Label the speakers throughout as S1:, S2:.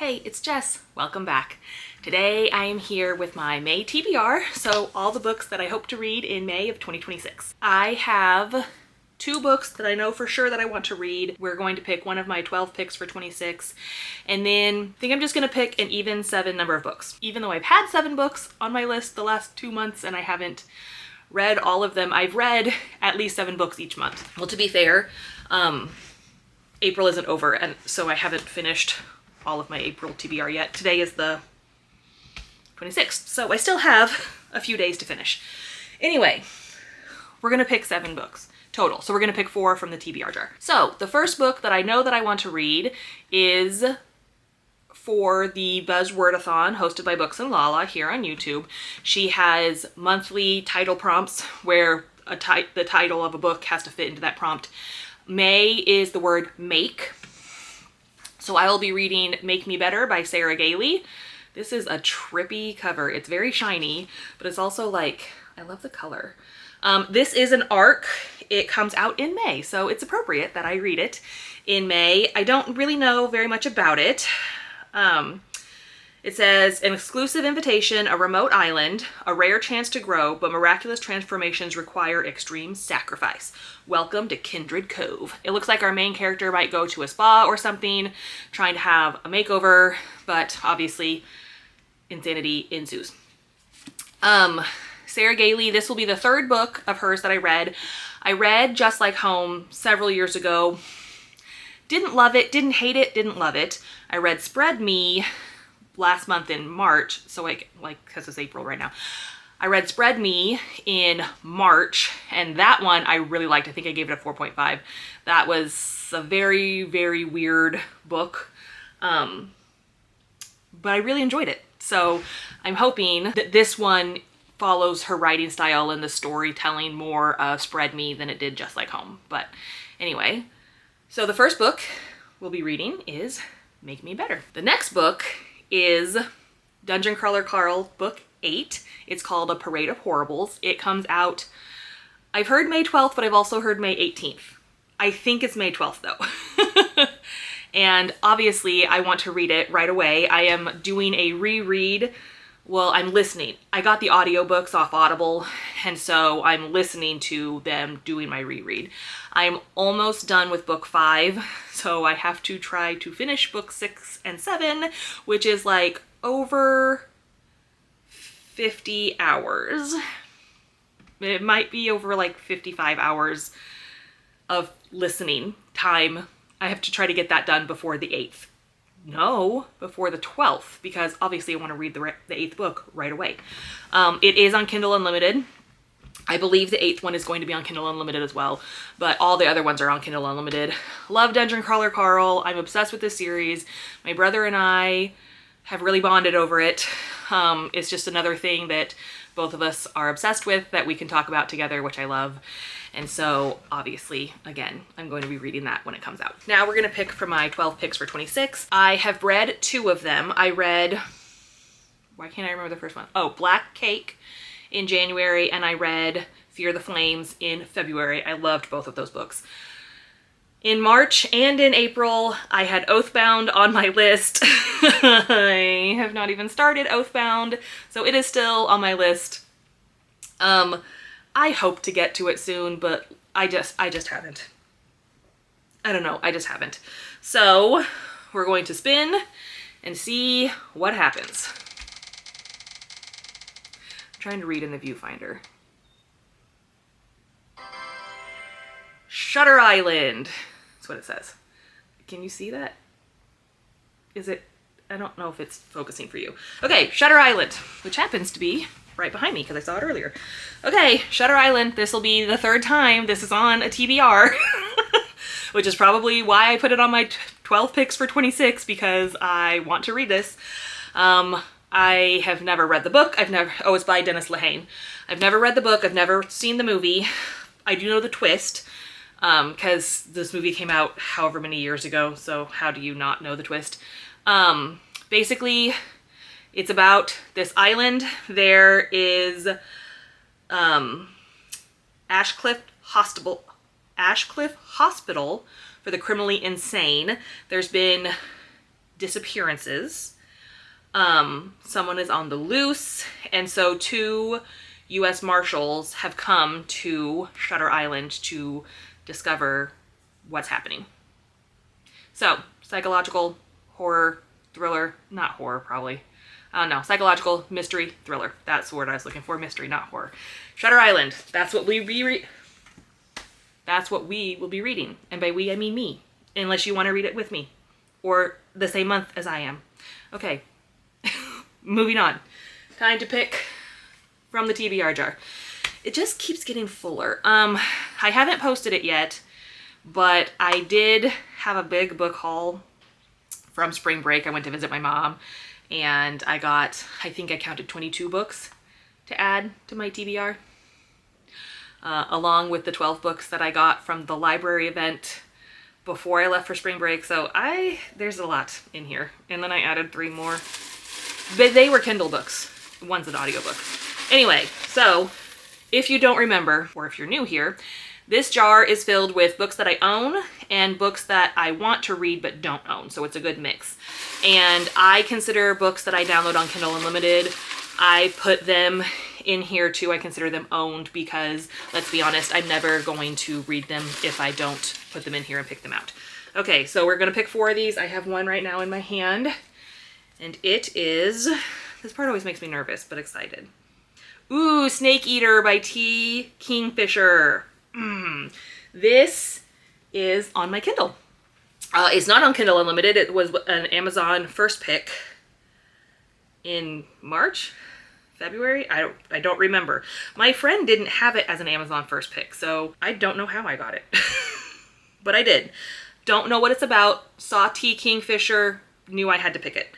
S1: Hey, it's Jess. Welcome back. Today I am here with my May TBR, so all the books that I hope to read in May of 2026. I have 2 books that I know for sure that I want to read. We're going to pick one of my 12 picks for 26, and then I think I'm just going to pick an even 7 number of books. Even though I've had 7 books on my list the last 2 months and I haven't read all of them, I've read at least 7 books each month. Well, to be fair, April isn't over, and so I haven't finished all of my April TBR yet. Today is the 26th, so I still have a few days to finish. Anyway, we're gonna pick 7 books total. So we're gonna pick 4 from the TBR jar. So the first book that I know that I want to read is for the Buzzword-a-thon hosted by Books and Lala here on YouTube. She has monthly title prompts where the title of a book has to fit into that prompt. May is the word make. So I will be reading Make Me Better by Sarah Gailey. This is a trippy cover. It's very shiny, but it's also like, I love the color. This is an ARC. It comes out in May, so it's appropriate that I read it in May. I don't really know very much about it. It says, an exclusive invitation, a remote island, a rare chance to grow, but miraculous transformations require extreme sacrifice. Welcome to Kindred Cove. It looks like our main character might go to a spa or something, trying to have a makeover, but obviously insanity ensues. Sarah Gailey, this will be the 3rd book of hers that I read. I read Just Like Home several years ago. Didn't love it, didn't hate it, didn't love it. I read Spread Me last month in March, so like because it's April right now. I read Spread Me in March, and that one I really liked. I think I gave it a 4.5. That was a very, very weird book, but I really enjoyed it. So I'm hoping that this one follows her writing style and the storytelling more of Spread Me than it did Just Like Home. But anyway, so the first book we'll be reading is Make Me Better. The next book is Dungeon Crawler Carl book 8. It's called A Parade of Horribles. It comes out, I've heard May 12th, but I've also heard May 18th. I think it's May 12th though. And obviously I want to read it right away. I am doing a reread. Well, I'm listening. I got the audiobooks off Audible, and so I'm listening to them doing my reread. I'm almost done with book 5, so I have to try to finish book 6 and 7, which is like over 50 hours. It might be over like 55 hours of listening time. I have to try to get that done before the 8th. No, before the 12th, because obviously I want to read the 8th book right away. It is on Kindle Unlimited. I believe the 8th one is going to be on Kindle Unlimited as well, but all the other ones are on Kindle Unlimited. Love Dungeon Crawler Carl. I'm obsessed with this series. My brother and I have really bonded over it. It's just another thing that both of us are obsessed with that we can talk about together, which I love. And so obviously, again, I'm going to be reading that when it comes out. Now we're going to pick from my 12 picks for 26. I have read 2 of them. I read, why can't I remember the first one? Oh, Black Cake in January, and I read Fear the Flames in February. I loved both of those books. In March and in April, I had Oathbound on my list. I have not even started Oathbound, so it is still on my list. I hope to get to it soon, but I just haven't. I don't know, I just haven't. So we're going to spin and see what happens. I'm trying to read in the viewfinder. Shutter Island. That's what it says. Can you see that? Is it? I don't know if it's focusing for you. Okay, Shutter Island, which happens to be right behind me because I saw it earlier. Okay, Shutter Island. This will be the 3rd time this is on a TBR, which is probably why I put it on my 12 picks for 26, because I want to read this. I have never read the book. Oh, it's by Dennis Lehane. I've never read the book. I've never seen the movie. I do know the twist, because this movie came out however many years ago, so how do you not know the twist? Basically, it's about this island. There is Ashcliff Hospital for the criminally insane. There's been disappearances. Someone is on the loose, and so 2 U.S. Marshals have come to Shutter Island to discover what's happening. So, psychological, horror, thriller, not horror probably. I don't know, psychological, mystery, thriller. That's the word I was looking for, mystery, not horror. Shutter Island, that's what we will be reading. And by we, I mean me, unless you want to read it with me, or the same month as I am. Okay, moving on. Time to pick from the TBR jar. It just keeps getting fuller. I haven't posted it yet, but I did have a big book haul from spring break. I went to visit my mom, and I got, I think I counted 22 books to add to my TBR, along with the 12 books that I got from the library event before I left for spring break. So there's a lot in here. And then I added 3 more, but they were Kindle books. One's an audiobook. Anyway, so if you don't remember, or if you're new here, this jar is filled with books that I own and books that I want to read but don't own. So it's a good mix. And I consider books that I download on Kindle Unlimited, I put them in here too. I consider them owned because, let's be honest, I'm never going to read them if I don't put them in here and pick them out. Okay, so we're gonna pick 4 of these. I have one right now in my hand, and it is, this part always makes me nervous but excited. Ooh, Snake Eater by T. Kingfisher. This is on my Kindle. It's not on Kindle Unlimited. It was an Amazon first pick in March, February. I don't remember. My friend didn't have it as an Amazon first pick, so I don't know how I got it, but I did. Don't know what it's about. Saw T. Kingfisher, knew I had to pick it.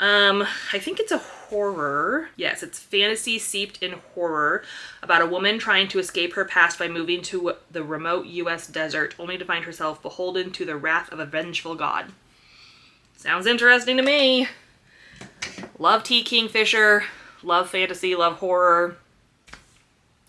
S1: I think it's a horror. Yes, it's fantasy seeped in horror about a woman trying to escape her past by moving to the remote U.S. desert, only to find herself beholden to the wrath of a vengeful god. Sounds interesting to me. Love T. Kingfisher, love fantasy, love horror.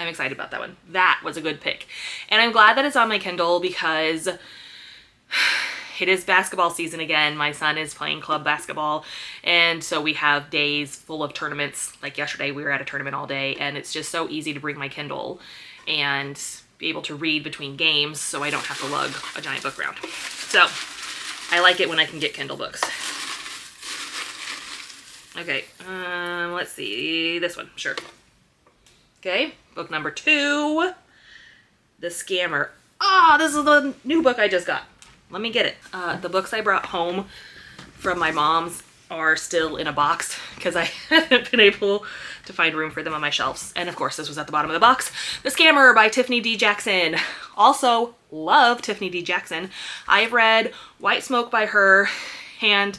S1: I'm excited about that one. That was a good pick. And I'm glad that it's on my Kindle because it is basketball season again. My son is playing club basketball, and so we have days full of tournaments. Like yesterday, we were at a tournament all day, and it's just so easy to bring my Kindle and be able to read between games so I don't have to lug a giant book around. So I like it when I can get Kindle books. Okay, let's see, this one, sure. Okay, book number 2, The Scammer. Ah, this is the new book I just got. Let me get it. The books I brought home from my mom's are still in a box because I haven't been able to find room for them on my shelves. And of course, this was at the bottom of the box. The Scammer by Tiffany D. Jackson. Also love Tiffany D. Jackson. I've read White Smoke by her, and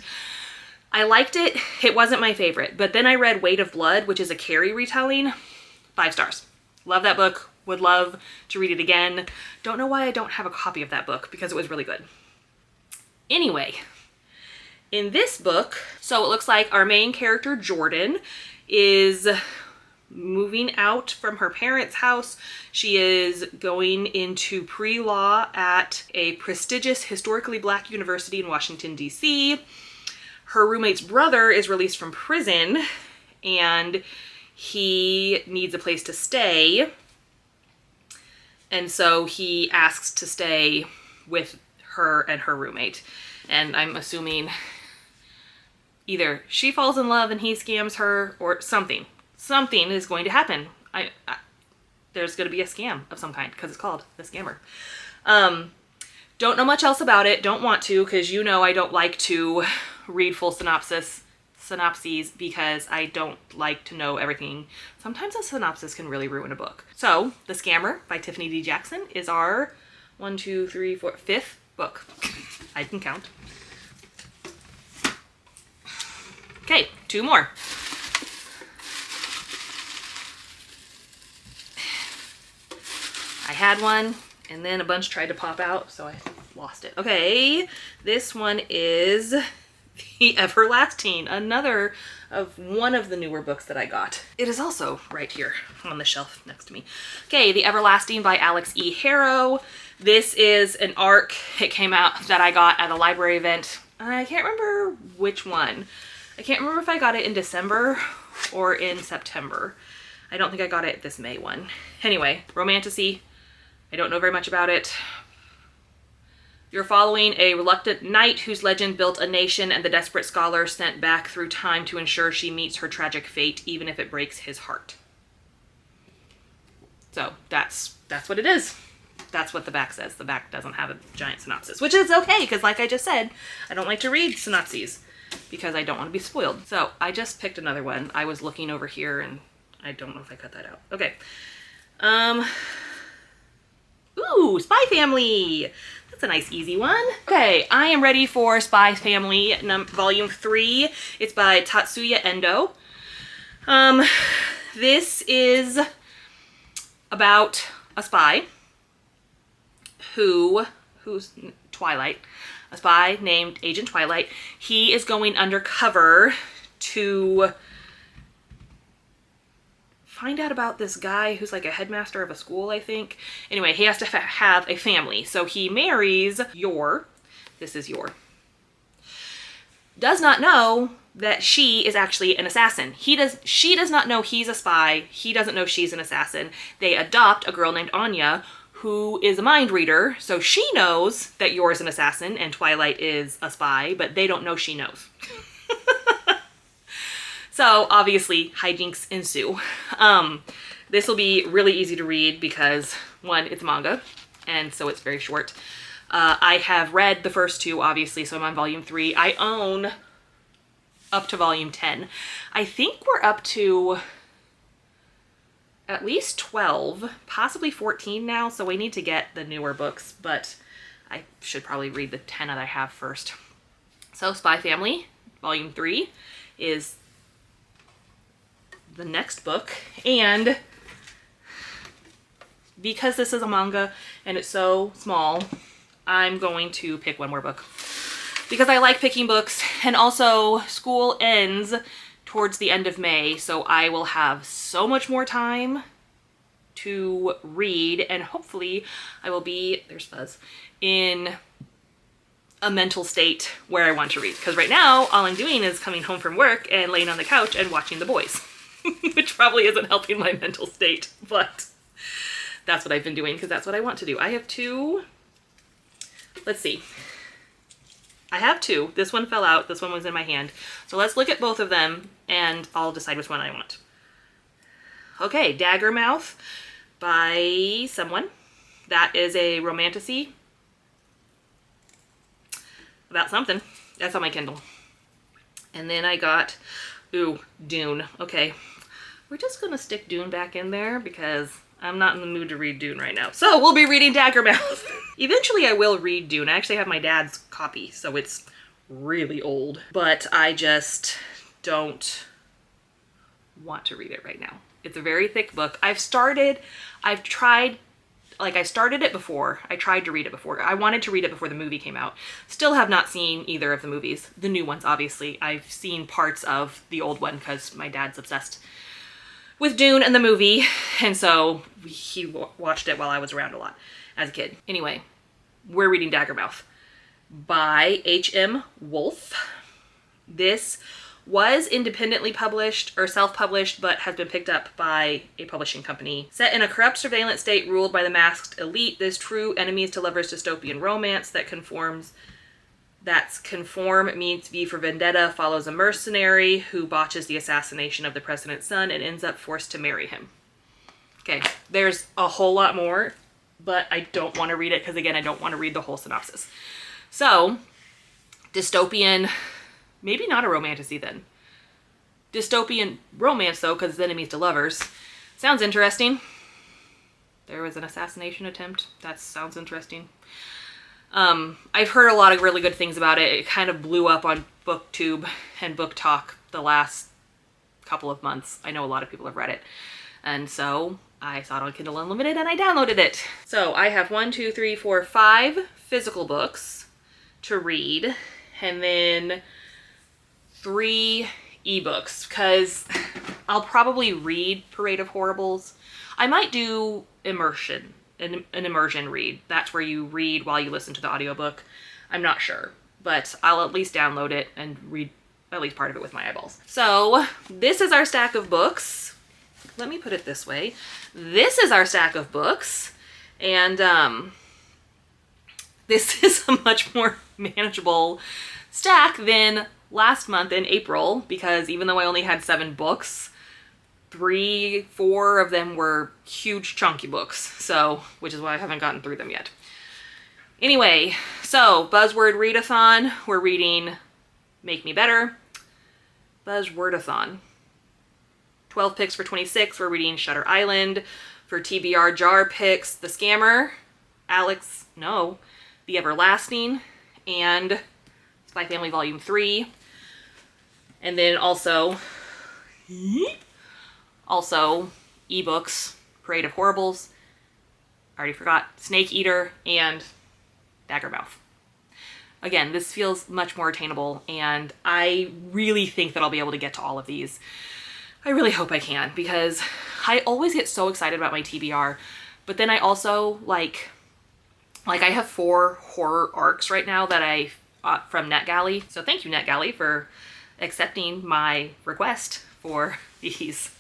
S1: I liked it. It wasn't my favorite. But then I read Weight of Blood, which is a Carrie retelling. 5 stars. Love that book. Would love to read it again. Don't know why I don't have a copy of that book because it was really good. Anyway, in this book, so it looks like our main character, Jordan, is moving out from her parents' house. She is going into pre-law at a prestigious historically Black university in Washington, D.C. Her roommate's brother is released from prison, and he needs a place to stay. And so he asks to stay with her and her roommate. And I'm assuming either she falls in love and he scams her, or something. Something is going to happen. There's going to be a scam of some kind because it's called The Scammer. Don't know much else about it. Don't want to, because you know I don't like to read full synopses because I don't like to know everything. Sometimes a synopsis can really ruin a book. So, The Scammer by Tiffany D. Jackson is our 5th book. I can count. Okay, 2 more. I had one, and then a bunch tried to pop out, so I lost it. Okay, this one is The Everlasting, another of one of the newer books that I got. It is also right here on the shelf next to me. Okay, The Everlasting by Alex E. Harrow. This is an ARC. It came out that I got at a library event I can't remember which one. I can't remember if I got it in December or in September. I don't think I got it this May one. Anyway, romantasy. I don't know very much about it. You're following a reluctant knight whose legend built a nation and the desperate scholar sent back through time to ensure she meets her tragic fate, even if it breaks his heart. So that's what it is. That's what the back says. The back doesn't have a giant synopsis, which is okay, because like I just said, I don't like to read synopses because I don't want to be spoiled. So I just picked another one. I was looking over here and I don't know if I cut that out. Okay. Ooh, Spy Family. That's a nice easy one. Okay, I am ready for Spy Family Volume 3. It's by Tatsuya Endo. This is about a spy who's Twilight, a spy named Agent Twilight. He is going undercover to find out about this guy who's like a headmaster of a school, I think. Anyway, he has to have a family. So he marries Yor. This is Yor. Does not know that she is actually an assassin. She does not know he's a spy. He doesn't know she's an assassin. They adopt a girl named Anya, who is a mind reader. So she knows that Yor is an assassin and Twilight is a spy, but they don't know she knows. So obviously hijinks ensue. This will be really easy to read because one, it's manga, and so it's very short. I have read the first two, obviously, so I'm on volume 3. I own up to volume 10. I think we're up to at least 12, possibly 14 now, so we need to get the newer books, but I should probably read the 10 that I have first. So Spy Family, volume 3 is the next book, and because this is a manga and it's so small, I'm going to pick one more book because I like picking books, and also school ends towards the end of May, so I will have so much more time to read, and hopefully I will be, there's Fuzz, in a mental state where I want to read, because right now all I'm doing is coming home from work and laying on the couch and watching The Boys. Which probably isn't helping my mental state, but that's what I've been doing because that's what I want to do. I have two. Let's see. I have two. This one fell out. This one was in my hand. So let's look at both of them and I'll decide which one I want. Okay, Daggermouth by someone. That is a romantasy about something. That's on my Kindle. And then I got, Dune. Okay. We're just gonna stick Dune back in there because I'm not in the mood to read Dune right now. So we'll be reading Daggermouth. Eventually I will read Dune. I actually have my dad's copy, so it's really old, but I just don't want to read it right now. It's a very thick book. I started it before. I tried to read it before. I wanted to read it before the movie came out. Still have not seen either of the movies. The new ones, obviously. I've seen parts of the old one because my dad's obsessed with Dune and the movie, and so he watched it while I was around a lot as a kid. Anyway, we're reading Daggermouth by H.M. Wolfe. This was independently published or self-published, but has been picked up by a publishing company. Set in a corrupt surveillance state ruled by the masked elite, this true enemies to lovers dystopian romance that's conform means V for Vendetta follows a mercenary who botches the assassination of the president's son and ends up forced to marry him. Okay, there's a whole lot more, but I don't want to read it because, again, I don't want to read the whole synopsis. So, dystopian, maybe not a romantasy then. Dystopian romance, though, because it's enemies to lovers. Sounds interesting. There was an assassination attempt. That sounds interesting. I've heard a lot of really good things about it. It kind of blew up on BookTube and Book Talk the last couple of months. I know a lot of people have read it. And so I saw it on Kindle Unlimited and I downloaded it. So I have 5 physical books to read and then 3 ebooks, because I'll probably read Parade of Horribles. I might do an immersion read. That's where you read while you listen to the audiobook. I'm not sure. but I'll at least download it and read at least part of it with my eyeballs. So this is our stack of books. Let me put it this way. This is our stack of books, and this is a much more manageable stack than last month in April, because even though I only had 7 books, 3, 4 of them were huge chunky books, so, which is why I haven't gotten through them yet. Anyway, so Buzzword-a-thon, we're reading Make Me Better. Buzzword-a-thon. 12 picks for 26, we're reading Shutter Island. For TBR jar picks, The Scammer, The Everlasting, and Spy Family Volume 3. And then also ebooks, Parade of Horribles, I already forgot, Snake Eater, and Daggermouth. Again, this feels much more attainable, and I really think that I'll be able to get to all of these. I really hope I can, because I always get so excited about my TBR, but then I also, like I have 4 horror arcs right now that I, from NetGalley, so thank you NetGalley for accepting my request for these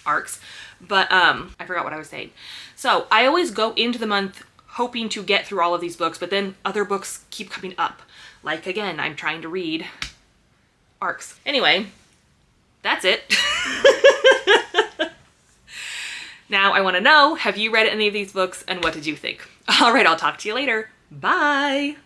S1: arcs. But I forgot what I was saying. So I always go into the month hoping to get through all of these books, but then other books keep coming up. Like, again, I'm trying to read arcs. Anyway, that's it. Now I want to know, have you read any of these books and what did you think? All right, I'll talk to you later. Bye.